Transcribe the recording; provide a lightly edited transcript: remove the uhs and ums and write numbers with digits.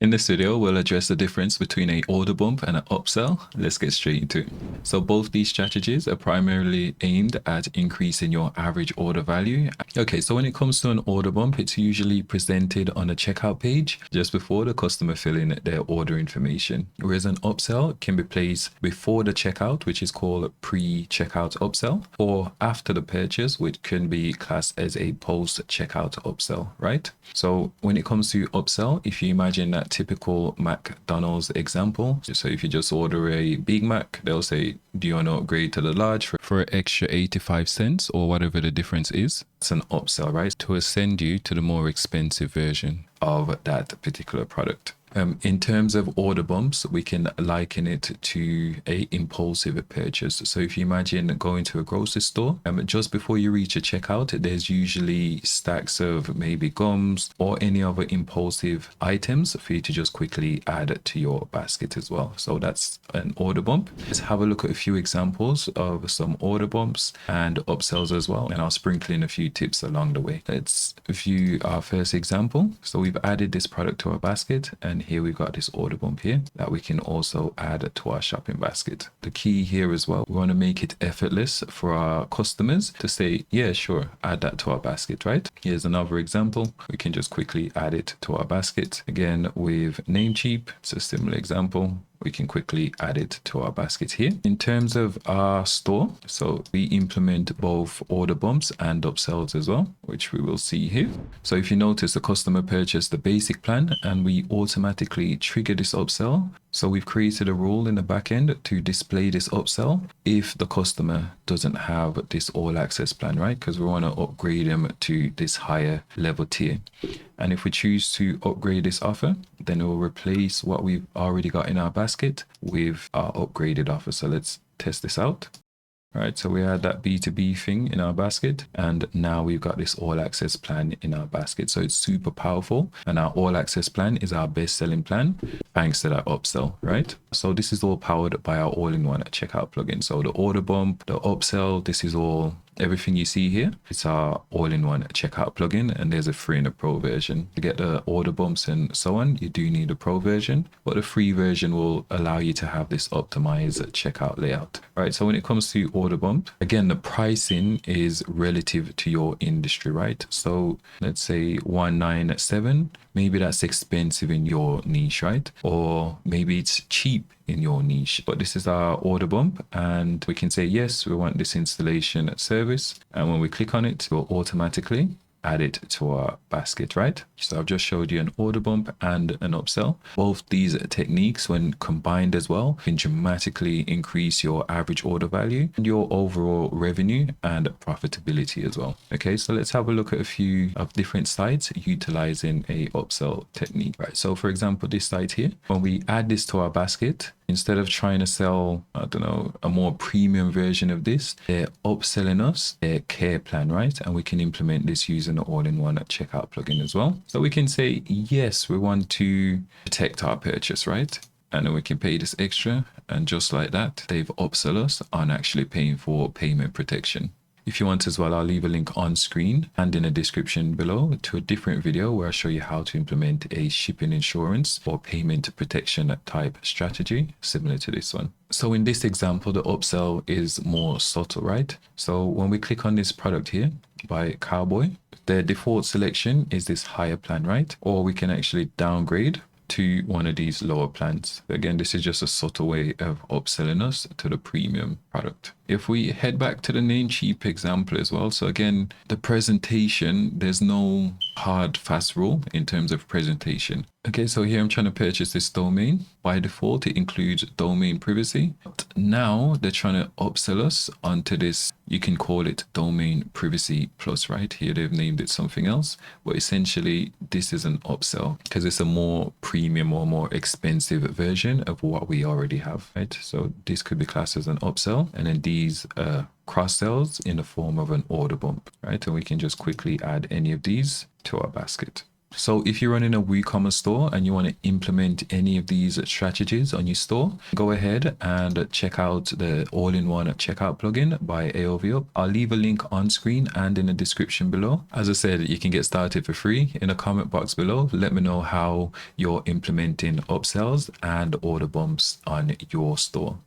In this video, we'll address the difference between an order bump and an upsell. Let's get straight into it. So both these strategies are primarily aimed at increasing your average order value. Okay, so when it comes to an order bump, it's usually presented on a checkout page just before the customer fill in their order information. Whereas an upsell can be placed before the checkout, which is called pre-checkout upsell, or after the purchase, which can be classed as a post-checkout upsell, right? So when it comes to upsell, if you imagine that typical McDonald's example. So if you just order a Big Mac, they'll say, do you want to upgrade to the large for extra 85 cents or whatever the difference is? It's an upsell, right? To send you to the more expensive version of that particular product. In terms of order bumps, we can liken it to a impulsive purchase. So if you imagine going to a grocery store, just before you reach a checkout, there's usually stacks of maybe gums or any other impulsive items for you to just quickly add to your basket as well. So that's an order bump. Let's have a look at a few examples of some order bumps and upsells as well. And I'll sprinkle in a few tips along the way. Let's view our first example. So we've added this product to our basket, and here we've got this order bump here that we can also add to our shopping basket. The key here as well, we want to make it effortless for our customers to say, yeah, sure, add that to our basket, right? Here's another example. We can just quickly add it to our basket. Again, with Namecheap, it's a similar example. We can quickly add it to our basket here. In terms of our store, so we implement both order bumps and upsells as well, which we will see here. So if you notice, the customer purchased the basic plan and we automatically trigger this upsell. So we've created a rule in the backend to display this upsell if the customer doesn't have this all access plan, right? Because we want to upgrade them to this higher level tier. And if we choose to upgrade this offer, then it will replace what we've already got in our basket with our upgraded offer. So let's test this out. All right, so we had that B2B thing in our basket, and now we've got this all access plan in our basket. So it's super powerful, and our all access plan is our best selling plan thanks to that upsell, right? So this is all powered by our all-in-one checkout plugin. So the order bump, the upsell, this is all everything you see here. It's our all-in-one checkout plugin, and there's a free and a pro version. To get the order bumps and so on, you do need a pro version, but the free version will allow you to have this optimized checkout layout. All right, so when it comes to order bump, again, the pricing is relative to your industry, right? So let's say 197, maybe that's expensive in your niche, right? Or maybe it's cheap in your niche, but this is our order bump, and we can say, yes, we want this installation service. And when we click on it, it will automatically add it to our basket, right? So I've just showed you an order bump and an upsell. Both these techniques, when combined as well, can dramatically increase your average order value and your overall revenue and profitability as well. Okay, so let's have a look at a few of different sites utilizing a upsell technique, right? So for example, this site here, when we add this to our basket, instead of trying to sell, I don't know, a more premium version of this, they're upselling us their care plan, right? And we can implement this using the all-in-one checkout plugin as well. So we can say, yes, we want to protect our purchase, right? And then we can pay this extra. And just like that, they've upsell us on actually paying for payment protection. If you want as well, I'll leave a link on screen and in the description below to a different video where I show you how to implement a shipping insurance or payment protection type strategy similar to this one. So in this example, the upsell is more subtle, right? So when we click on this product here by Cowboy, the default selection is this higher plan, right? Or we can actually downgrade to one of these lower plans. Again, this is just a subtle way of upselling us to the premium product. If we head back to the Namecheap example as well, so again, the presentation, there's no hard fast rule in terms of presentation. Okay, so here I'm trying to purchase this domain. By default, it includes domain privacy. But now they're trying to upsell us onto this, you can call it domain privacy plus, right? Here they've named it something else, but essentially this is an upsell because it's a more premium or more expensive version of what we already have, right? So this could be classed as an upsell, and then these cross sells in the form of an order bump, right? And we can just quickly add any of these to our basket. So if you're running a WooCommerce store and you want to implement any of these strategies on your store, go ahead and check out the all-in-one checkout plugin by AOV. I'll leave a link on screen and in the description below. As I said, you can get started for free. In the comment box below, let me know how you're implementing upsells and order bumps on your store.